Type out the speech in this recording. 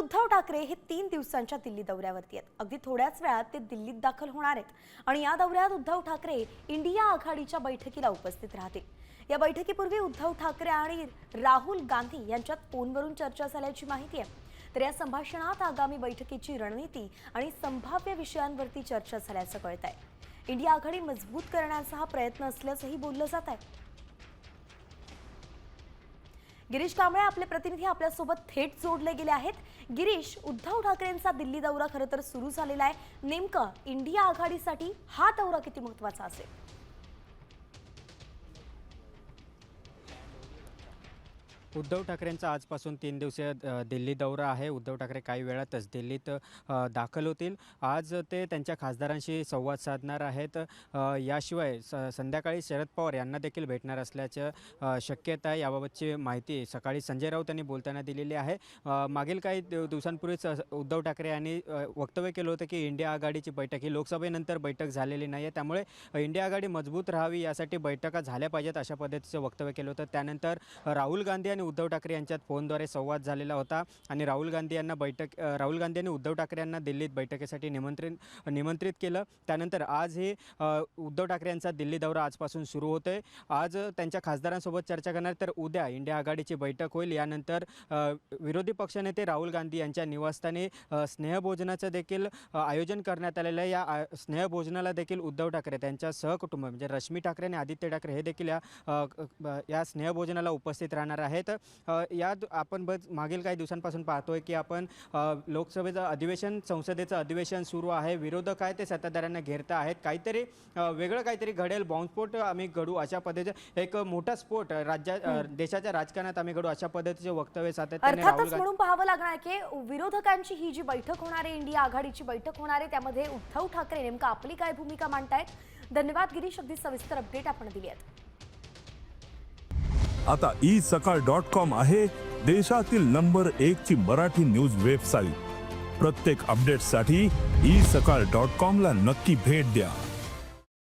उद्धव ठाकरे हे 3 दिवसांच्या दिल्ली दौऱ्यावरती आहेत। अगदी थोड्याच वेळात ते दिल्लीत दाखल होणार आहेत आणि या दौऱ्यात उद्धव ठाकरे इंडिया आघाडीच्या बैठकीला उपस्थित राहतील। या बैठकीपूर्वी उद्धव ठाकरे आणि राहुल गांधी यांच्यात फोनवरून चर्चा झाल्याची माहिती आहे। तर या संभाषणात आगामी बैठकीची रणनीती आणि संभाव्य विषयांवरती चर्चा झाल्याचं कळतंय। इंडिया आघाडी मजबूत करण्याचा हा प्रयत्न असल्याचंही बोललं जात आहे। गिरीश कांबळे आपले प्रतिनिधी आपल्यासोबत थेट जोडले गेले आहेत। गिरीश, उद्धव ठाकरेंचा दिल्ली दौरा खरं तर सुरू झालेला आहे। नेमकं इंडिया आघाडीसाठी हा दौरा किती महत्त्वाचा असेल? उद्धव ठाकरेंचा आजपासून 3 दिवसीय दिल्ली दौरा आहे। उद्धव ठाकरे काही वेळातच दिल्लीत दाखल होतील। आज ते त्यांच्या खासदारांशी संवाद साधणार आहेत। याशिवाय संध्याकाळी शरद पवार यांना देखील भेटणार असल्याचं शक्यता आहे। याबाबतची माहिती सकाळी संजय राऊत यांनी बोलताना दिलेली आहे। मागील काही दिवसांपूर्वीच उद्धव ठाकरे यांनी वक्तव्य केलं होतं की इंडिया आघाडीची बैठक ही लोकसभेनंतर बैठक झालेली नाही आहे, त्यामुळे इंडिया आघाडी मजबूत राहावी यासाठी बैठका झाल्या पाहिजेत अशा पद्धतीचं वक्तव्य केलं होतं। त्यानंतर राहुल गांधी उद्धव ठाकरे यांच्यात फोनद्वारे संवाद झालेला होता आणि राहुल गांधी यांनी उद्धव ठाकरे यांना दिल्लीत बैठकीसाठी निमंत्रित केलं। त्यानंतर आज हे उद्धव ठाकरे यांचा दिल्ली दौरा आजपासून सुरू होतोय। आज त्यांच्या खासदारांसोबत चर्चा करणार, तर उद्या इंडिया आघाडीची बैठक होईल। यानंतर विरोधी पक्षनेते राहुल गांधी यांच्या निवासस्थानी स्नेहभोजनाचं देखील आयोजन करण्यात आलेलं आहे। या स्नेहभोजनाला देखील उद्धव ठाकरे त्यांच्या सहकुटुंब म्हणजे रश्मी ठाकरे आणि आदित्य ठाकरे हे देखील या स्नेहभोजनाला उपस्थित राहणार आहेत। यात आपण मागील काही दिवसांपासून पाहतोय की आपण लोकसभेचं अधिवेशन, संसदेचं अधिवेशन सुरू आहे। विरोधक आहे ते सत्ताधाऱ्यांना घेरता आहेत। काहीतरी वेगळं काहीतरी घडेल, बॉम्बस्फोट आम्ही घडू अशा पद्धतीचे एक मोठा स्फोट देशाच्या राजकारणात आम्ही घडू अशा पद्धतीचे वक्तव्य सातत्याने अर्थातच म्हणून पाहावं लागणार की विरोधकांची ही जी बैठक होणार आहे, इंडिया आघाडीची बैठक होणार आहे, त्यामध्ये उद्धव ठाकरे नेमका आपली काय भूमिका मांडतायत। धन्यवाद गिरीश, अगदी सविस्तर अपडेट आपण दिली आहे। आता isakal.com आहे देशातील नंबर 1 ची मराठी न्यूज वेबसाईट। प्रत्येक अपडेटसाठी isakal.com ला नक्की भेट द्या।